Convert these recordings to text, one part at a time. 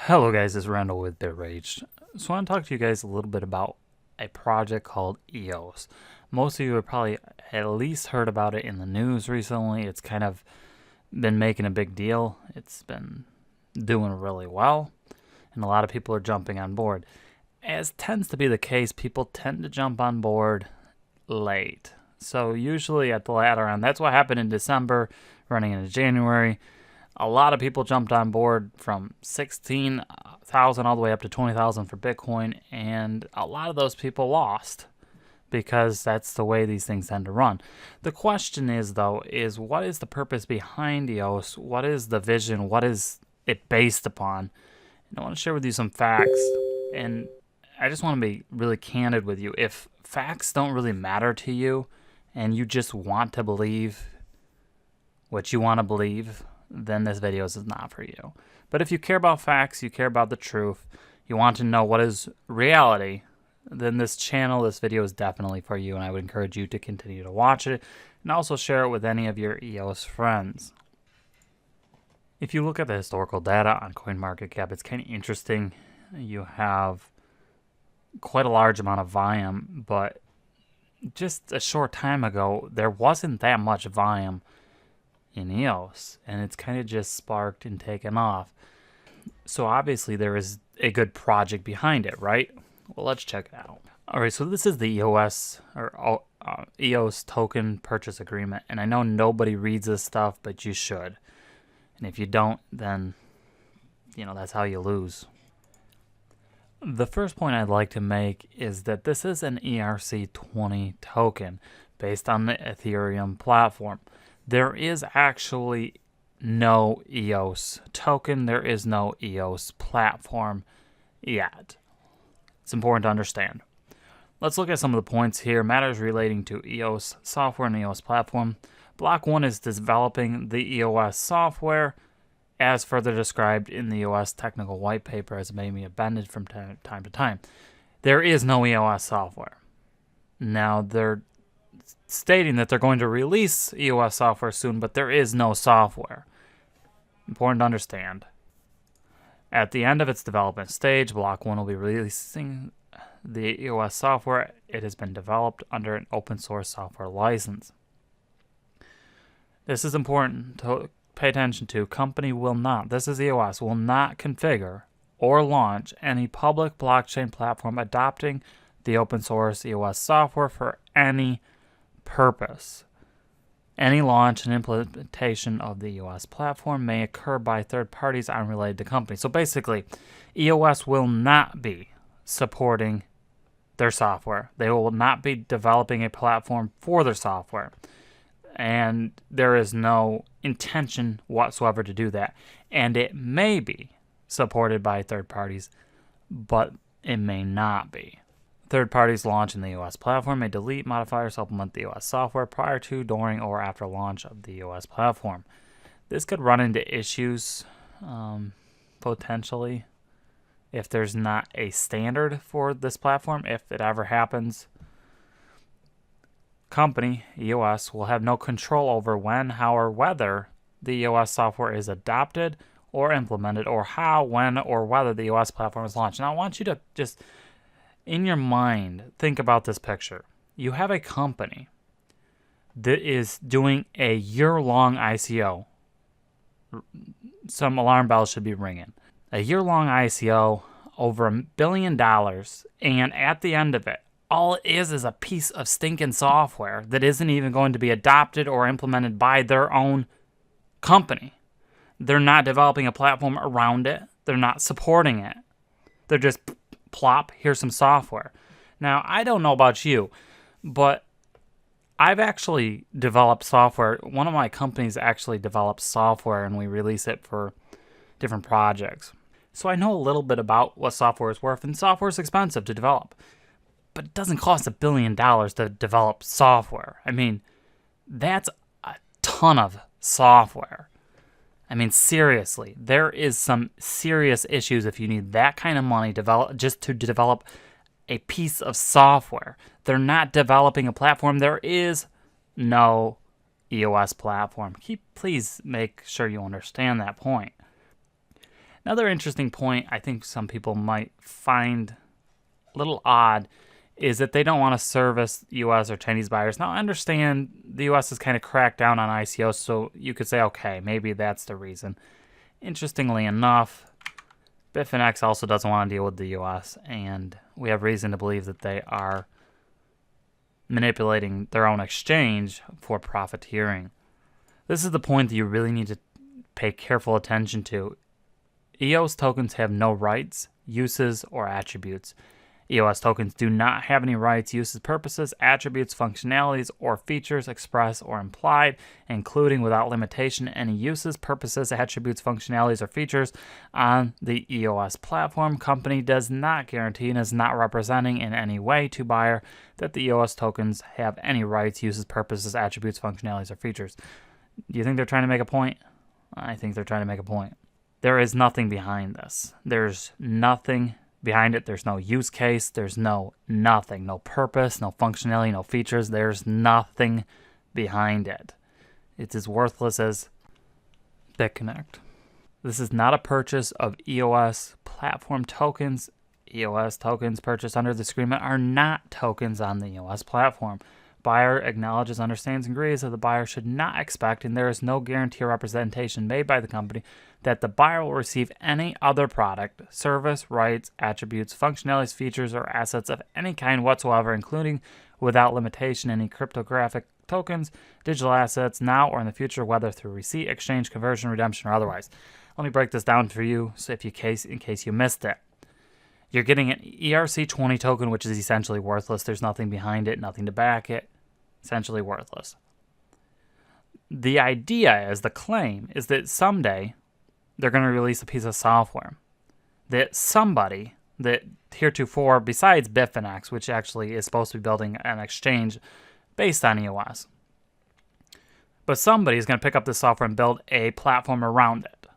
Hello guys, it's Randall with Bit Rage. So I want to talk to you guys a little bit about a project called EOS. Most of you have probably at least heard about it in the news recently. It's kind of been making a big deal. It's been doing really well, and a lot of people are jumping on board. As tends to be the case, people tend to jump on board late. So usually at the latter end, that's what happened in December, running into January. A lot of people jumped on board from 16,000 all the way up to 20,000 for Bitcoin, and a lot of those people lost because that's the way these things tend to run. The question is, though, is what is the purpose behind EOS? What is the vision? What is it based upon? And I want to share with you some facts, and I just want to be really candid with you. If facts don't really matter to you and you just want to believe what you want to believe, then this video is not for you. But if you care about facts, you care about the truth, you want to know what is reality, then this channel, this video is definitely for you, and I would encourage you to continue to watch it and also share it with any of your EOS friends. If you look at the historical data on CoinMarketCap, it's kind of interesting. You have quite a large amount of volume, but just a short time ago, there wasn't that much volume in EOS, and it's kind of just sparked and taken off. So obviously there is a good project behind it, right? Well, let's check it out. All right, so this is the EOS or EOS token purchase agreement, and I know nobody reads this stuff, but you should. And if you don't, then that's how you lose. The first point I'd like to make is that this is an ERC20 token based on the Ethereum platform. There is actually no EOS token. There is no EOS platform yet. It's important to understand. Let's look at some of the points here. Matters relating to EOS software and EOS platform. Block 1 is developing the EOS software as further described in the EOS technical white paper, as it may be amended from time to time. There is no EOS software. Now, they're stating that they're going to release EOS software soon, but there is no software. Important to understand. At the end of its development stage, Block 1 will be releasing the EOS software. It has been developed under an open source software license. This is important to pay attention to. Company will not, this is EOS, will not configure or launch any public blockchain platform adopting the open source EOS software for any purpose. Any launch and implementation of the EOS platform may occur by third parties unrelated to companies. So basically, EOS will not be supporting their software. They will not be developing a platform for their software. And there is no intention whatsoever to do that. And it may be supported by third parties, but it may not be. Third parties launching the EOS platform may delete, modify, or supplement the EOS software prior to, during, or after launch of the EOS platform. This could run into issues, potentially, if there's not a standard for this platform. If it ever happens, company, EOS, will have no control over when, how, or whether the EOS software is adopted or implemented, or how, when, or whether the EOS platform is launched. Now, I want you to just, in your mind, think about this picture. You have a company that is doing a year-long ICO. Some alarm bells should be ringing. A year-long ICO, over $1 billion, and at the end of it, all it is a piece of stinking software that isn't even going to be adopted or implemented by their own company. They're not developing a platform around it. They're not supporting it. They're just plop, here's some software. Now, I don't know about you, but I've actually developed software. One of my companies actually develops software, and we release it for different projects. So I know a little bit about what software is worth, and software is expensive to develop. But it doesn't cost $1 billion to develop software. I mean, that's a ton of software. I mean, seriously, there is some serious issues if you need that kind of money just to develop a piece of software. They're not developing a platform. There is no EOS platform. Please make sure you understand that point. Another interesting point I think some people might find a little odd is that they don't want to service U.S. or Chinese buyers. Now, I understand the U.S. has kind of cracked down on ICOs, so you could say, okay, maybe that's the reason. Interestingly enough, Bitfinex also doesn't want to deal with the U.S., and we have reason to believe that they are manipulating their own exchange for profiteering. This is the point that you really need to pay careful attention to. EOS tokens have no rights, uses, or attributes. EOS tokens do not have any rights, uses, purposes, attributes, functionalities, or features expressed or implied, including without limitation any uses, purposes, attributes, functionalities, or features on the EOS platform. Company does not guarantee and is not representing in any way to buyer that the EOS tokens have any rights, uses, purposes, attributes, functionalities, or features. Do you think they're trying to make a point? I think they're trying to make a point. There is nothing behind this. There's nothing behind it. There's no use case. There's nothing. No purpose, no functionality, no features. There's nothing behind it. It's as worthless as BitConnect. This is not a purchase of EOS platform tokens. EOS tokens purchased under this agreement are not tokens on the EOS platform. Buyer acknowledges, understands, and agrees that the buyer should not expect, and there is no guarantee or representation made by the company that the buyer will receive any other product, service, rights, attributes, functionalities, features, or assets of any kind whatsoever, including without limitation any cryptographic tokens, digital assets, now or in the future, whether through receipt, exchange, conversion, redemption, or otherwise. Let me break this down for you, so in case you missed it. You're getting an ERC20 token, which is essentially worthless. There's nothing behind it, nothing to back it. Essentially worthless. The idea is, the claim is that someday they're going to release a piece of software that somebody that heretofore, besides Bitfinex, which actually is supposed to be building an exchange based on EOS, but somebody is going to pick up this software and build a platform around it.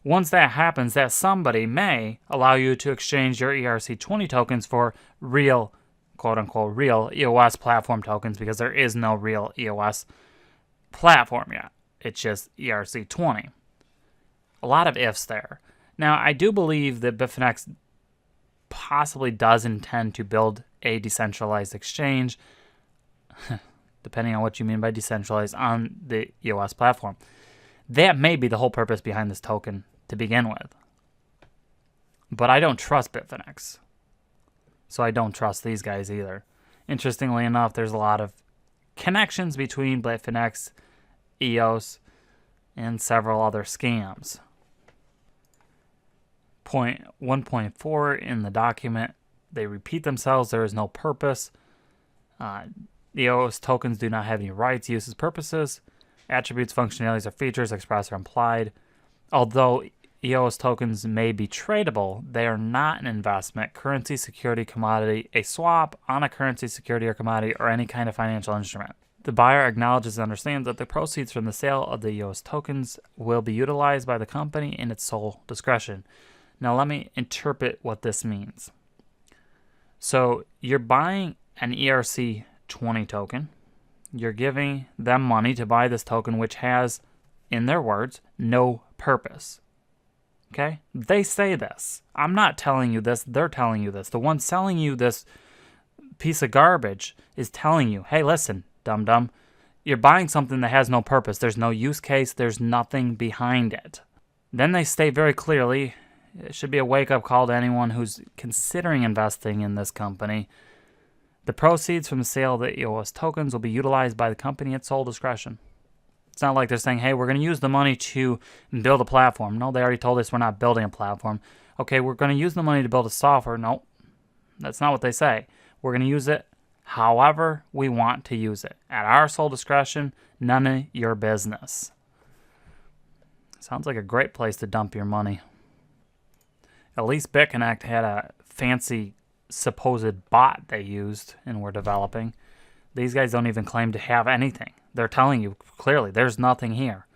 Once that happens, that somebody may allow you to exchange your ERC20 tokens for real, quote-unquote, real EOS platform tokens, because there is no real EOS platform yet. It's just ERC20. A lot of ifs there. Now, I do believe that Bitfinex possibly does intend to build a decentralized exchange, depending on what you mean by decentralized, on the EOS platform. That may be the whole purpose behind this token to begin with. But I don't trust Bitfinex. So I don't trust these guys either. Interestingly enough, there's a lot of connections between Bitfinex, EOS, and several other scams. Point 1.4 in the document, they repeat themselves. There is no purpose. EOS tokens do not have any rights, uses, purposes, attributes, functionalities, or features expressed or implied. Although EOS tokens may be tradable, they are not an investment, currency, security, commodity, a swap on a currency, security, or commodity, or any kind of financial instrument. The buyer acknowledges and understands that the proceeds from the sale of the EOS tokens will be utilized by the company in its sole discretion. Now let me interpret what this means. So you're buying an ERC20 token. You're giving them money to buy this token, which has, in their words, no purpose. Okay? They say this. I'm not telling you this. They're telling you this. The one selling you this piece of garbage is telling you, hey, listen, dum-dum, you're buying something that has no purpose. There's no use case. There's nothing behind it. Then they state very clearly, it should be a wake-up call to anyone who's considering investing in this company. The proceeds from the sale of the EOS tokens will be utilized by the company at sole discretion. It's not like they're saying, hey, we're going to use the money to build a platform. No, they already told us we're not building a platform. Okay, we're going to use the money to build a software. No, that's not what they say. We're going to use it however we want to use it. At our sole discretion, none of your business. Sounds like a great place to dump your money. At least BitConnect had a fancy supposed bot they used and were developing. These guys don't even claim to have anything. They're telling you clearly there's nothing here.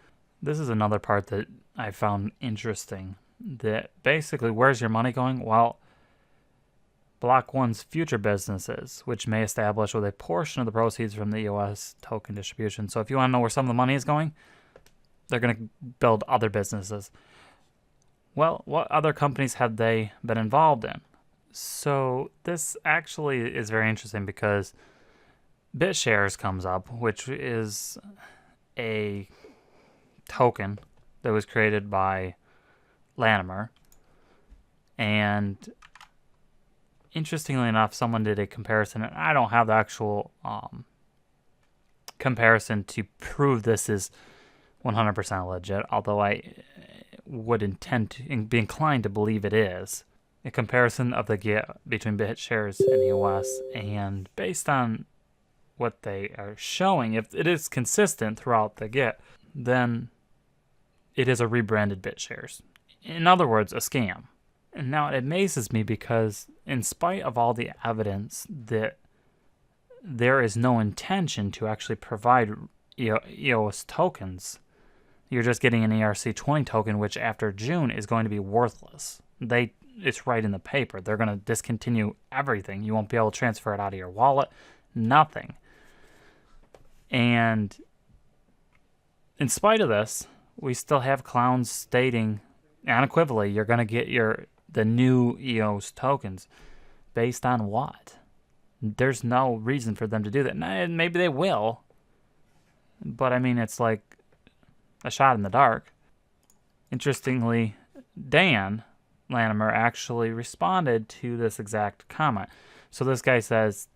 This is another part that I found interesting. That basically, where's your money going? Well, Block 1's future businesses, which may establish with a portion of the proceeds from the EOS token distribution. So if you want to know where some of the money is going, they're going to build other businesses. Well, what other companies have they been involved in? So this actually is very interesting because BitShares comes up, which is a token that was created by Latimer. And interestingly enough, someone did a comparison, and I don't have the actual comparison to prove this is 100% legit, although I would be inclined to believe it is. A comparison of the GIT between BitShares and EOS, and based on what they are showing, if it is consistent throughout the GIT, then it is a rebranded BitShares. In other words, a scam. And now it amazes me because in spite of all the evidence that there is no intention to actually provide EOS tokens, you're just getting an ERC20 token, which after June is going to be worthless. It's right in the paper. They're going to discontinue everything. You won't be able to transfer it out of your wallet. Nothing. And in spite of this, we still have clowns stating unequivocally you're going to get the new EOS tokens. Based on what? There's no reason for them to do that. Maybe they will. But I mean, it's like a shot in the dark. Interestingly, Dan Latimer actually responded to this exact comment. So this guy says,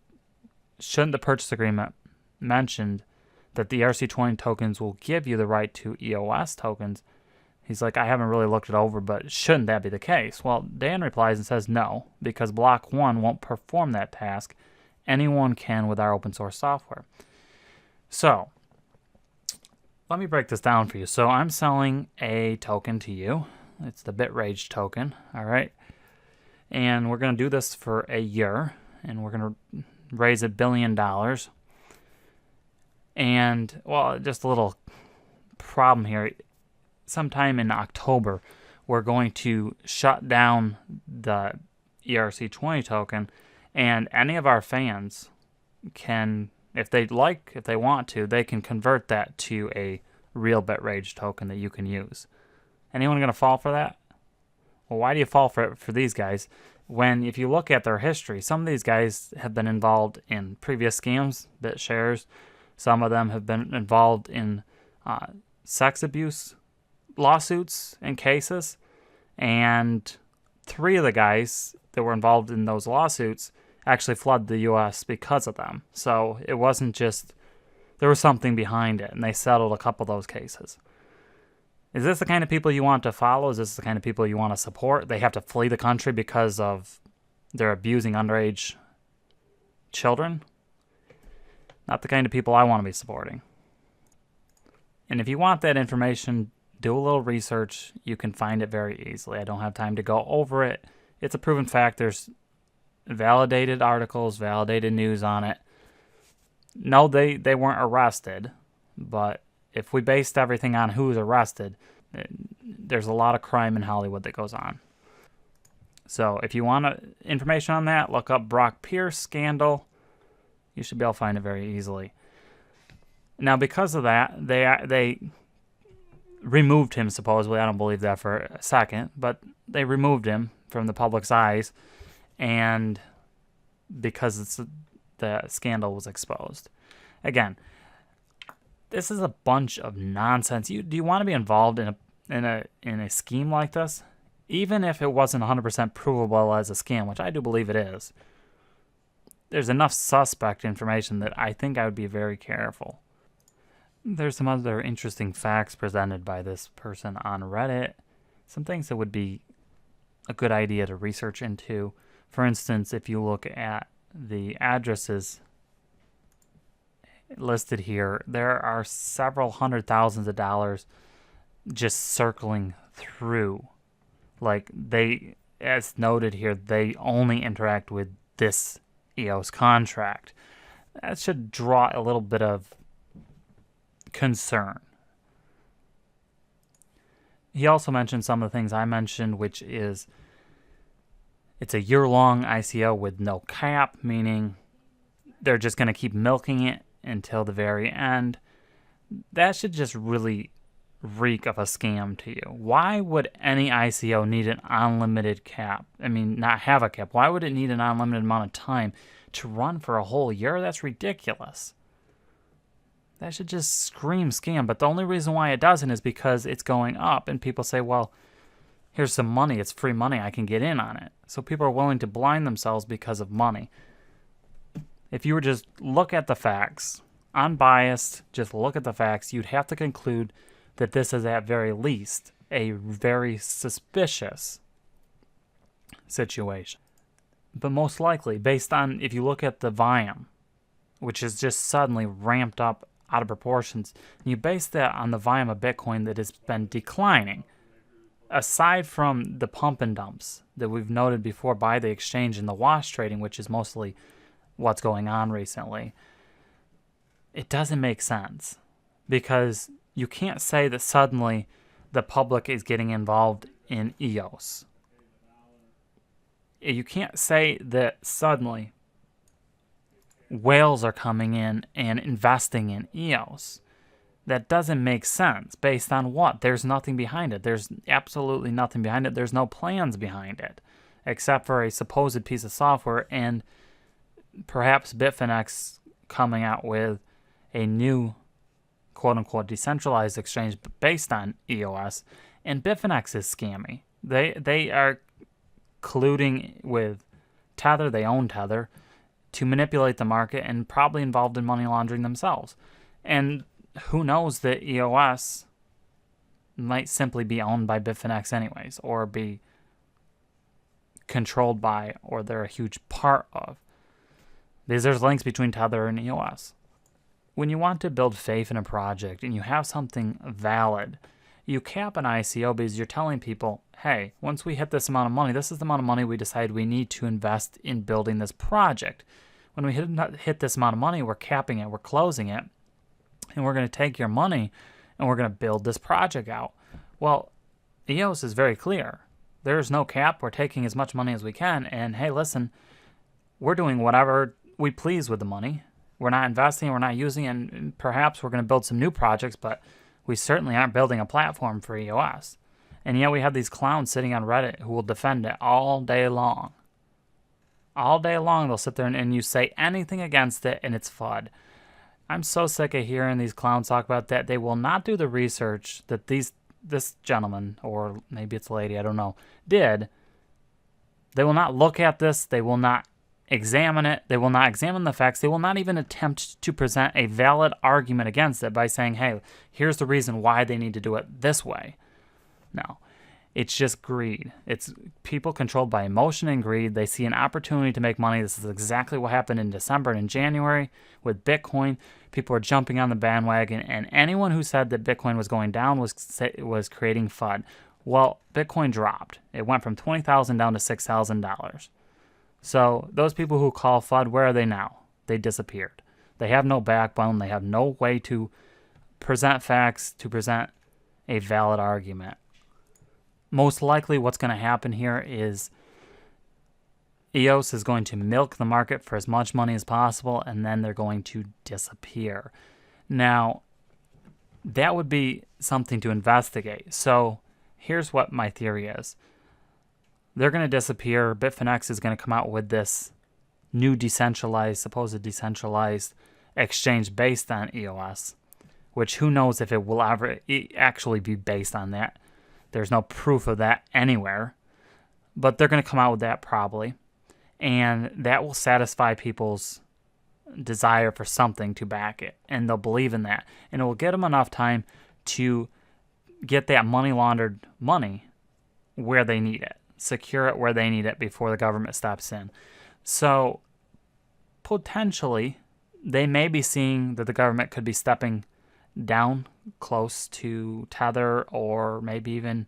shouldn't the purchase agreement mentioned that the ERC20 tokens will give you the right to EOS tokens? He's like, I haven't really looked it over, but shouldn't that be the case? Well, Dan replies and says no, because Block 1 won't perform that task. Anyone can with our open source software. So, let me break this down for you. So I'm selling a token to you. It's the BitRage token, all right? And we're going to do this for a year, and we're going to raise $1 billion. And, well, just a little problem here. Sometime in October, we're going to shut down the ERC20 token, and any of our fans can, if they want to, they can convert that to a real BitRage token that you can use. Anyone going to fall for that? Well, why do you fall for these guys? When, if you look at their history, some of these guys have been involved in previous scams, BitShares. Some of them have been involved in sex abuse lawsuits and cases. And 3 of the guys that were involved in those lawsuits actually fled the U.S. because of them. So it wasn't just, there was something behind it, and they settled a couple of those cases. Is this the kind of people you want to follow? Is this the kind of people you want to support? They have to flee the country because of they're abusing underage children? Not the kind of people I want to be supporting. And if you want that information, do a little research. You can find it very easily. I don't have time to go over it. It's a proven fact. There's validated articles, validated news on it. No, they weren't arrested, but if we based everything on who's arrested, there's a lot of crime in Hollywood that goes on. So if you want information on that, look up Brock Pierce scandal. You should be able to find it very easily. Now, because of that, they removed him, supposedly. I don't believe that for a second, but they removed him from the public's eyes, and because the scandal was exposed. Again, this is a bunch of nonsense. Do you want to be involved in a scheme like this? Even if it wasn't 100% provable as a scam, which I do believe it is, there's enough suspect information that I think I would be very careful. There's some other interesting facts presented by this person on Reddit. Some things that would be a good idea to research into. For instance, if you look at the addresses listed here, there are several hundred thousands of dollars just circling through. Like, they, as noted here, they only interact with this EOS contract. That should draw a little bit of concern. He also mentioned some of the things I mentioned, which is it's a year-long ICO with no cap, meaning they're just going to keep milking it until the very end. That should just really reek of a scam to you? Why would any ICO need an unlimited cap? I mean, not have a cap. Why would it need an unlimited amount of time to run for a whole year? That's ridiculous. That should just scream scam. But the only reason why it doesn't is because it's going up. And people say, well, here's some money. It's free money. I can get in on it. So people are willing to blind themselves because of money. If you were just look at the facts, unbiased, just look at the facts, you'd have to conclude that this is at very least a very suspicious situation. But most likely, based on, if you look at the volume, which is just suddenly ramped up out of proportions, and you base that on the volume of Bitcoin that has been declining, aside from the pump and dumps that we've noted before by the exchange and the wash trading, which is mostly what's going on recently, it doesn't make sense. Because you can't say that suddenly the public is getting involved in EOS. You can't say that suddenly whales are coming in and investing in EOS. That doesn't make sense. Based on what? There's nothing behind it. There's absolutely nothing behind it. There's no plans behind it, except for a supposed piece of software and perhaps Bitfinex coming out with a new quote-unquote decentralized exchange based on EOS, and Bitfinex is scammy. They are colluding with Tether, they own Tether, to manipulate the market and probably involved in money laundering themselves. And who knows that EOS might simply be owned by Bitfinex anyways, or be controlled by, or they're a huge part of. Because there's links between Tether and EOS. When you want to build faith in a project and you have something valid, you cap an ICO because you're telling people, hey, once we hit this amount of money, this is the amount of money we decide we need to invest in building this project. When we hit this amount of money, we're capping it, we're closing it, and we're going to take your money and we're going to build this project out. Well, EOS is very clear. There's no cap. We're taking as much money as we can. And hey, listen, we're doing whatever we please with the money. We're not investing, we're not using it, and perhaps we're going to build some new projects, but we certainly aren't building a platform for EOS. And yet we have these clowns sitting on Reddit who will defend it all day long. All day long they'll sit there and you say anything against it and it's FUD. I'm so sick of hearing these clowns talk about that. They will not do the research that this gentleman, or maybe it's a lady, I don't know, did. They will not look at this. They will not examine it. They will not examine the facts. They will not even attempt to present a valid argument against it by saying, hey, here's the reason why they need to do it this way. No, it's just greed. It's people controlled by emotion and greed. They see an opportunity to make money. This is exactly what happened in December and in January with Bitcoin. People are jumping on the bandwagon, and anyone who said that Bitcoin was going down was creating FUD. Well, Bitcoin dropped. It went from $20,000 down to $6,000. So those people who call FUD, where are they now? They disappeared. They have no backbone. They have no way to present facts, to present a valid argument. Most likely what's going to happen here is EOS is going to milk the market for as much money as possible, and then they're going to disappear. Now, that would be something to investigate. So here's what my theory is. They're going to disappear. Bitfinex is going to come out with this new supposed decentralized exchange based on EOS, which who knows if it will ever actually be based on that. There's no proof of that anywhere, but they're going to come out with that probably, and that will satisfy people's desire for something to back it, and they'll believe in that, and it will get them enough time to get that money laundered money where they need it. Secure it where they need it before the government steps in. So potentially they may be seeing that the government could be stepping down close to Tether or maybe even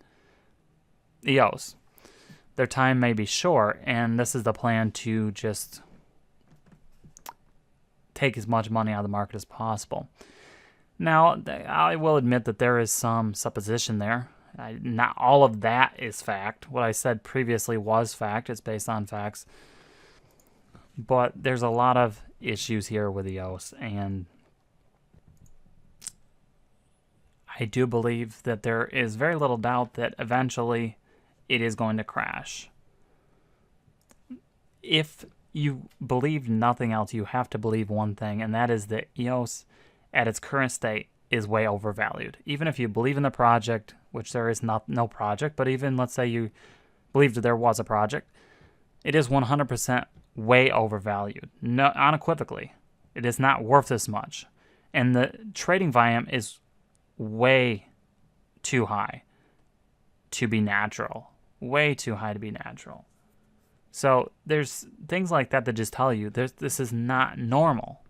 EOS. Their time may be short, and this is the plan to just take as much money out of the market as possible. Now, I will admit that there is some supposition there. Not all of that is fact. What I said previously was fact. It's based on facts. But there's a lot of issues here with EOS, and I do believe that there is very little doubt that eventually it is going to crash. If you believe nothing else, you have to believe one thing, and that is that EOS at its current state is way overvalued. Even if you believe in the project, which there is no project, but even let's say you believed that there was a project, it is 100% way overvalued. No, unequivocally, it is not worth as much. And the trading volume is way too high to be natural. Way too high to be natural. So there's things like that that just tell you this is not normal.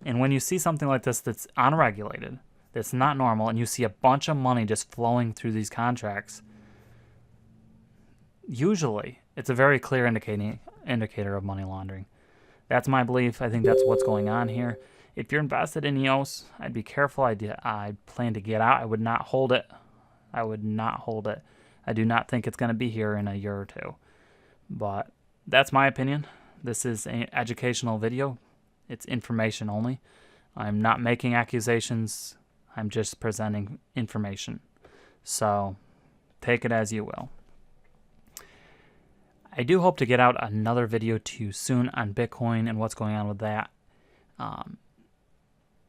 And when you see something like this that's unregulated, that's not normal, and you see a bunch of money just flowing through these contracts, usually it's a very clear indicator of money laundering. That's my belief. I think that's what's going on here. If you're invested in EOS, I'd be careful. I plan to get out. I would not hold it. I would not hold it. I do not think it's going to be here in a year or two. But that's my opinion. This is an educational video. It's information only. I'm not making accusations. I'm just presenting information. So take it as you will. I do hope to get out another video to you soon on Bitcoin and what's going on with that.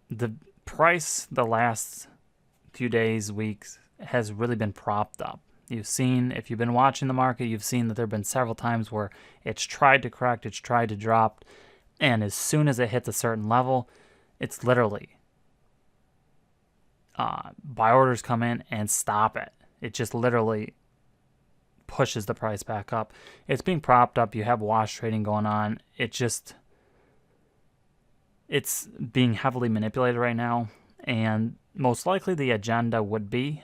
The price the last few days, weeks, has really been propped up. You've seen, if you've been watching the market, you've seen that there have been several times where it's tried to correct, it's tried to drop, and as soon as it hits a certain level, it's literally buy orders come in and stop it. It just literally pushes the price back up. It's being propped up. You have wash trading going on. It's being heavily manipulated right now, and most likely the agenda would be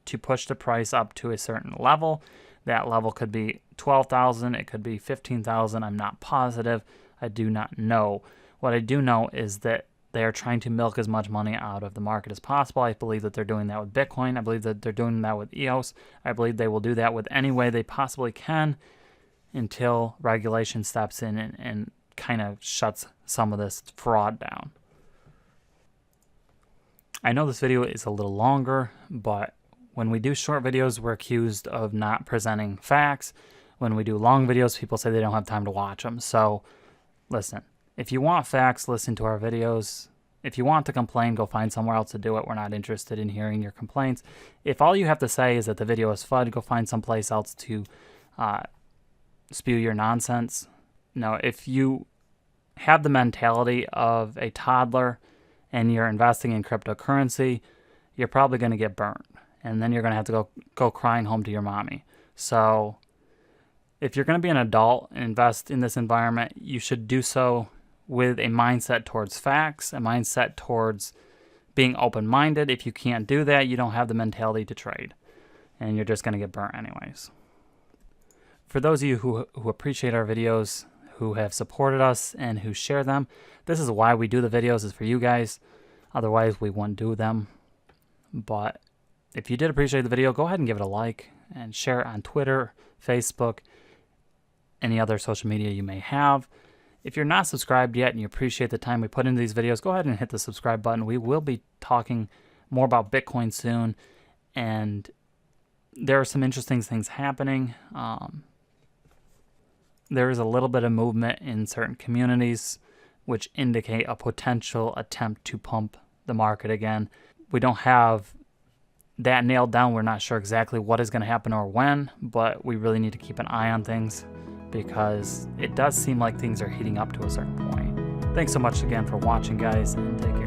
to push the price up to a certain level. That level could be 12,000, it could be 15,000. I'm not positive. I do not know. What I do know is that they are trying to milk as much money out of the market as possible. I believe that they're doing that with Bitcoin. I believe that they're doing that with EOS. I believe they will do that with any way they possibly can until regulation steps in and kind of shuts some of this fraud down. I know this video is a little longer, but when we do short videos, we're accused of not presenting facts. When we do long videos, people say they don't have time to watch them. So listen, if you want facts, listen to our videos. If you want to complain, go find somewhere else to do it. We're not interested in hearing your complaints. If all you have to say is that the video is FUD, go find someplace else to spew your nonsense. No, if you have the mentality of a toddler and you're investing in cryptocurrency, you're probably going to get burnt. And then you're going to have to go crying home to your mommy. So if you're going to be an adult and invest in this environment, you should do so with a mindset towards facts, a mindset towards being open-minded. If you can't do that, you don't have the mentality to trade. And you're just going to get burnt anyways. For those of you who appreciate our videos, who have supported us, and who share them, this is why we do the videos, is for you guys. Otherwise, we wouldn't do them. But if you did appreciate the video, go ahead and give it a like and share it on Twitter, Facebook, any other social media you may have. If you're not subscribed yet and you appreciate the time we put into these videos, go ahead and hit the subscribe button. We will be talking more about Bitcoin soon, and there are some interesting things happening. There is a little bit of movement in certain communities which indicate a potential attempt to pump the market again. We don't have that nailed down. We're not sure exactly what is going to happen or when, but we really need to keep an eye on things because it does seem like things are heating up to a certain point. Thanks so much again for watching, guys, and take care.